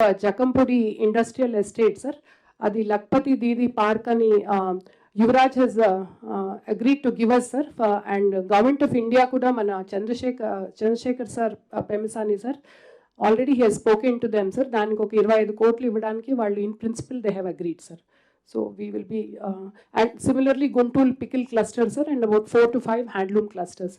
Jakampudi Industrial Estate, sir. The Lakpati Didi Park ani Yuvraj has agreed to give us, sir. And Government of India kuda mana Chandrasekhar sir Pemisani sir. Already he has spoken to them, sir. Daniki oka 25 కోట్లు ఇవ్వడానికి వాళ్ళు in principle they have agreed, sir. So we will be and similarly Guntul pickle cluster, sir, and about 4 to 5 handloom clusters.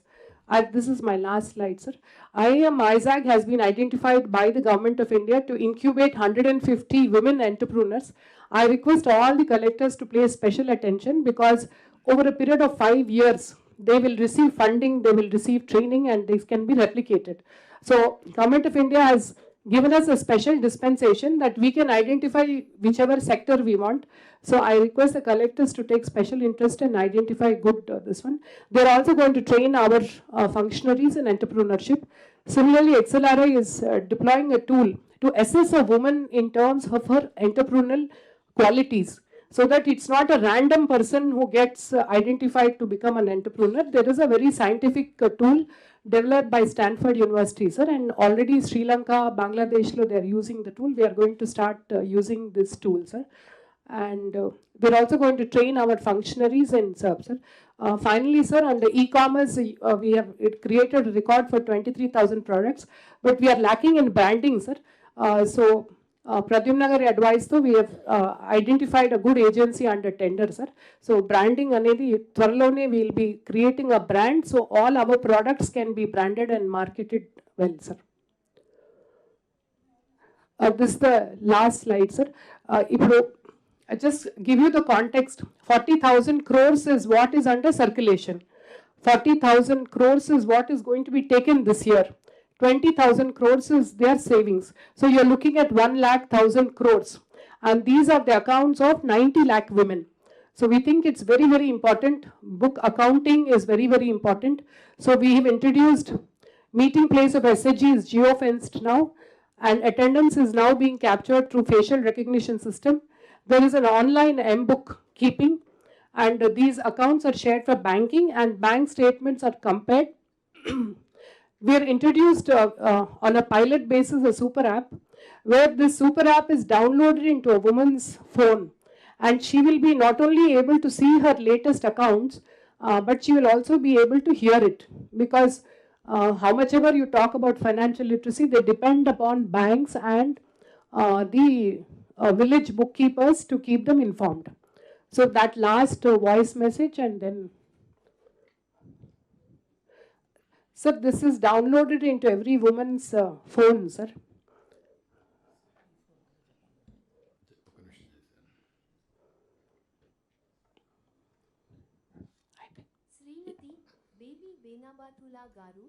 This is my last slide, sir. IIM ISAG has been identified by the Government of India to incubate 150 women entrepreneurs. I request all the collectors to pay special attention because over a period of 5 years, they will receive funding, they will receive training, and this can be replicated. So, Government of India has given us a special dispensation that we can identify whichever sector we want. So I request the collectors to take special interest and identify good this one. They're also going to train our functionaries in entrepreneurship. Similarly, XLRI is deploying a tool to assess a woman in terms of her entrepreneurial qualities, so that it's not a random person who gets identified to become an entrepreneur. There is a very scientific tool developed by Stanford University, sir, and already Sri Lanka, Bangladesh, they are using the tool. We are going to start using this tool, sir. And we're also going to train our functionaries in SERP, sir. Finally, sir, on the e-commerce, we have created a record for 23,000 products, but we are lacking in branding, sir. So Pradyumna Gari advice though, we have identified a good agency under tender, sir. So branding anedi tvarlone we will be creating a brand, so all our products can be branded and marketed well, sir. This is the last slide, sir. I just give you the context. 40,000 crores is what is under circulation. 40,000 crores is what is going to be taken this year. 20,000 crores is their savings. So you're looking at 1,00,000 crores. And these are the accounts of 90 lakh women. So we think it's very, very important. Book accounting is very, very important. So we have introduced meeting place of SHG is geofenced now. And attendance is now being captured through facial recognition system. There is an online M-book keeping. And these accounts are shared for banking and bank statements are compared. We are introduced on a pilot basis a super app, where this super app is downloaded into a woman's phone, and she will be not only able to see her latest accounts, but she will also be able to hear it, because how much ever you talk about financial literacy, they depend upon banks and the village bookkeepers to keep them informed. So that last voice message, and then sir, this is downloaded into every woman's phone, sir. Shrimati baby వేనాబాతులా గారు,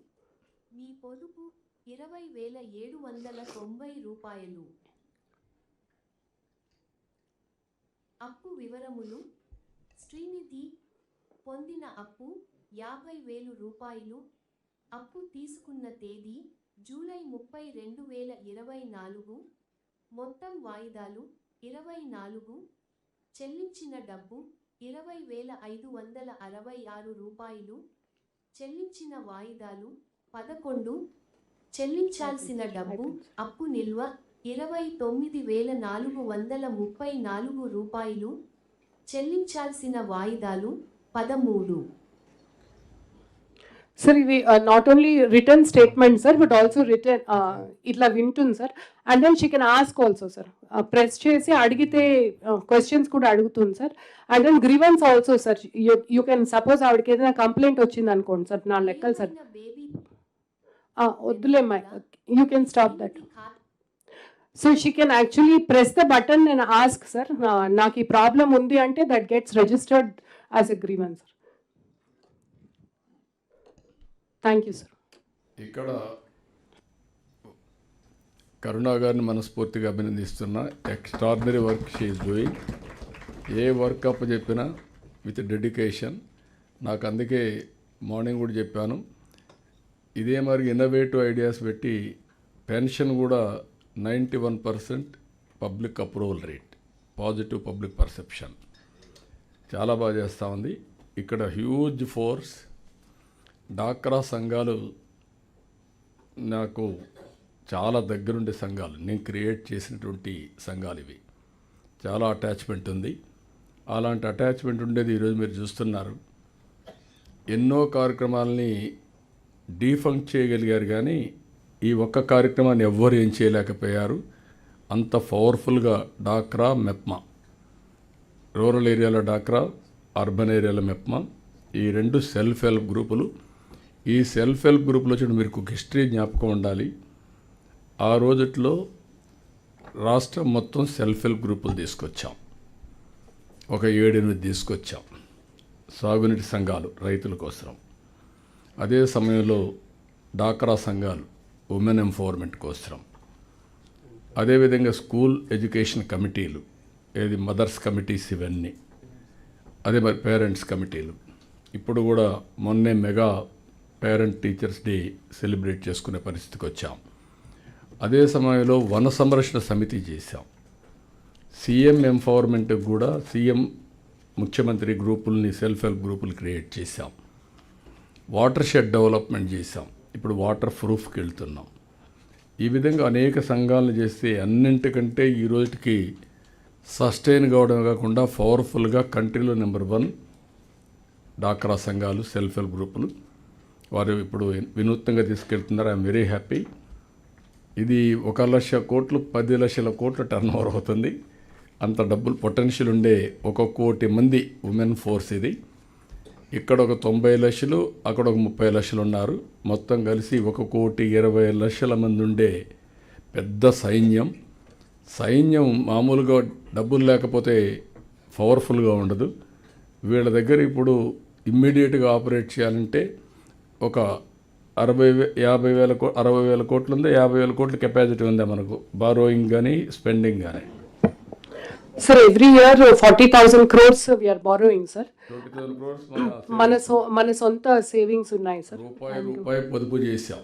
మీ పొదుపు 20,790 రూపాయలు. అప్పు వివరములు: శ్రీనిధి పొందిన అప్పు 50,000 రూపాయలు. అప్పు తీసుకున్న తేదీ జూలై 30, 2024. మొత్తం వాయిదాలు 24. చెల్లించిన డబ్బు 20,566 రూపాయలు. చెల్లించిన వాయిదాలు 11. చెల్లించాల్సిన డబ్బు అప్పు నిల్వ 29,434 రూపాయలు. చెల్లించాల్సిన వాయిదాలు 13. Sir, we not only written statement, sir, but also written itla vintun, sir, and then she can ask also, sir. Press chesi adigite questions kuda adugutun, sir, and then grievance also, sir. You can suppose avidiki edana complaint ochindi anukondi, sir, na lekkal, sir. Oddule ma, you can stop that. So she can actually press the button and ask, sir, naaki problem undi ante that gets registered as a grievance, sir. Thank you sir. ఇక్కడ కరుణా గారిని మనస్ఫూర్తిగా అభినందిస్తున్నా. Extraordinary work she is doing. ఏ work అప్ చెప్పినా with dedication. నాకు అందుకే morning కూడా చెప్పాను, ఇదే మరి ఇన్నోవేటివ్ ఐడియాస్ పెట్టి పెన్షన్ కూడా 91% public approval rate, positive public perception చాలా బాగా చేస్తూ ఉంది. ఇక్కడ హ్యూజ్ ఫోర్స్ డాక్రా సంఘాలు నాకు చాలా దగ్గరుండే సంఘాలు, నేను క్రియేట్ చేసినటువంటి సంఘాలు ఇవి. చాలా అటాచ్మెంట్ ఉంది. అలాంటి అటాచ్మెంట్ ఉండేది ఈరోజు మీరు చూస్తున్నారు. ఎన్నో కార్యక్రమాలని డీఫంక్ చేయగలిగారు, కానీ ఈ ఒక్క కార్యక్రమాన్ని ఎవ్వరు ఏం చేయలేకపోయారు. అంత పవర్ఫుల్గా డాక్రా, మెప్మా, రూరల్ ఏరియాలో డాక్రా, అర్బన్ ఏరియాలో మెప్మా, ఈ రెండు సెల్ఫ్ హెల్ప్ గ్రూపులు. ఈ సెల్ఫ్ హెల్ప్ గ్రూపులో చూడండి, మీకు ఒక హిస్టరీ జ్ఞాపకం ఉండాలి. ఆ రోజుట్లో రాష్ట్రం మొత్తం సెల్ఫ్ హెల్ప్ గ్రూపులు తీసుకొచ్చాం. ఒక 7-8 తీసుకొచ్చాం, సాగునీటి సంఘాలు రైతుల కోసం. అదే సమయంలో డాక్రా సంఘాలు ఉమెన్ ఎంపవర్మెంట్ కోసం. అదేవిధంగా స్కూల్ ఎడ్యుకేషన్ కమిటీలు, ఏది మదర్స్ కమిటీస్, ఇవన్నీ. అదే మరి పేరెంట్స్ కమిటీలు. ఇప్పుడు కూడా మొన్నే mega parent teachers day celebrate చేసుకునే పరిస్థితికి వచ్చాం. అదే సమయంలో వన సంరక్షణ సమితి చేశాం. సీఎం ఎంపవర్మెంట్ కూడా సీఎం ముఖ్యమంత్రి గ్రూపుల్ని, సెల్ఫ్ హెల్ప్ గ్రూపులు క్రియేట్ చేశాం. వాటర్ షెడ్ డెవలప్మెంట్ చేశాం. ఇప్పుడు వాటర్ ప్రూఫ్కి వెళ్తున్నాం. ఈ విధంగా అనేక సంఘాలను చేస్తే అన్నింటికంటే ఈ రోజుకి సస్టైన్ కావడం కాకుండా పవర్ఫుల్గా కంట్రీలో నెంబర్ 1 డాక్రా సంఘాలు, సెల్ఫ్ హెల్ప్ గ్రూపులు. వారు ఇప్పుడు వినూత్నంగా తీసుకెళ్తున్నారు. I'm very happy. ఇది 1,00,000 కోట్లు, 10 లక్షల కోట్ల టర్న్ ఓవర్ అవుతుంది. అంత డబ్బులు పొటెన్షియల్ ఉండే 1 కోటి మంది ఉమెన్ ఫోర్స్ ఇది. ఇక్కడ ఒక 90 లక్షలు, అక్కడ ఒక 30 లక్షలు ఉన్నారు. మొత్తం కలిసి 1,20,00,000 మంది ఉండే పెద్ద సైన్యం. మామూలుగా డబ్బులు లేకపోతే పవర్ఫుల్గా ఉండదు. వీళ్ళ దగ్గర ఇప్పుడు ఇమ్మీడియట్గా ఆపరేట్ చేయాలంటే ఒక 60,000 కోట్లు ఉంది, 50,000 కోట్ల కెపాసిటీ ఉందా మనకు, బారోయింగ్ కానీ స్పెండింగ్ కానీ. Sir, every year 40,000 crores we are borrowing, sir. 20,000 crores మన సొంత సేవింగ్స్ ఉన్నాయి సార్. రూపాయి పొదుపు చేశాం.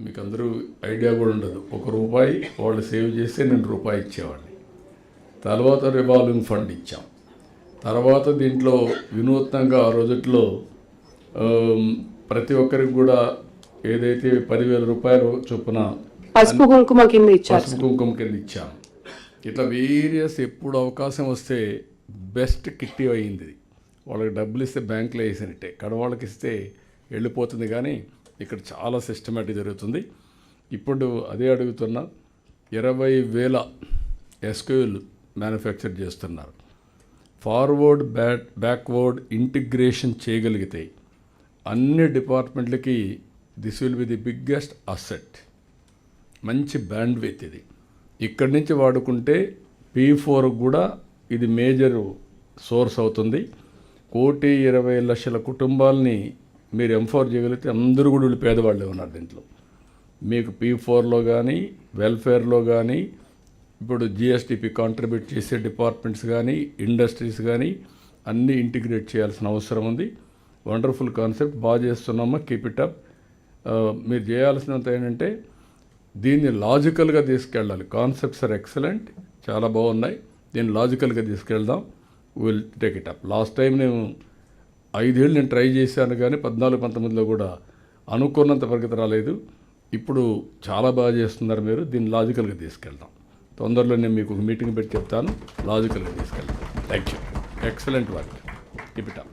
మీకు అందరూ ఐడియా కూడా ఉండదు. ₹1 వాళ్ళు సేవ్ చేస్తే నేను రూపాయి ఇచ్చేవాడిని. తర్వాత రివాల్వింగ్ ఫండ్ ఇచ్చాం. తర్వాత దీంట్లో వినూత్నంగా ఆ రోజుల్లో ప్రతి ఒక్కరికి కూడా ఏదైతే 10,000 రూపాయలు చొప్పున పసుపు కుంకుమ కింద ఇచ్చాం. ఇట్లా వేరియస్ ఎప్పుడు అవకాశం వస్తే బెస్ట్ కిట్టి అయ్యింది. వాళ్ళకి డబ్బులు ఇస్తే బ్యాంకులో వేసినట్టే, కడవాళ్ళకి ఇస్తే వెళ్ళిపోతుంది. కానీ ఇక్కడ చాలా సిస్టమేటిక్ జరుగుతుంది. ఇప్పుడు అదే అడుగుతున్నా, 20,000 ఎస్క్యూలు మ్యానుఫ్యాక్చర్ చేస్తున్నారు. ఫార్వర్డ్ బ్యాక్వర్డ్ ఇంటిగ్రేషన్ చేయగలిగితే అన్ని డిపార్ట్మెంట్లకి this will be the biggest asset. మంచి బ్యాండ్విత్ ఇది. ఇక్కడి నుంచి వాడుకుంటే P4 కూడా ఇది మేజర్ సోర్స్ అవుతుంది. 1,20,00,000 కుటుంబాలని మీరు ఎంపవర్ చేయగలిగితే అందరూ కూడా వీళ్ళు పేదవాళ్ళే ఉన్నారు దీంట్లో. మీకు P4లో కానీ, వెల్ఫేర్లో కానీ, ఇప్పుడు GSTP కాంట్రిబ్యూట్ చేసే డిపార్ట్మెంట్స్ కానీ, ఇండస్ట్రీస్ కానీ అన్నీ ఇంటిగ్రేట్ చేయాల్సిన అవసరం ఉంది. వండర్ఫుల్ కాన్సెప్ట్, బాగా చేస్తున్నామా, కీప్ ఇట్ అప్. మీరు చేయాల్సినంత ఏంటంటే దీన్ని లాజికల్గా తీసుకెళ్ళాలి. కాన్సెప్ట్స్ ఆర్ ఎక్సలెంట్, చాలా బాగున్నాయి. దీన్ని లాజికల్గా తీసుకెళ్దాం. Will take it up. Last time నేను 5 ఏళ్ళు నేను ట్రై చేశాను, కానీ 14-19లో కూడా అనుకున్నంత ప్రగతి రాలేదు. ఇప్పుడు చాలా బాగా చేస్తున్నారు మీరు. దీన్ని లాజికల్గా తీసుకెళ్దాం. తొందరలో నేను మీకు ఒక మీటింగ్ పెట్టి చెప్తాను. లాజికల్గా తీసుకెళ్తాను. Thank you. Excellent work. Keep it up.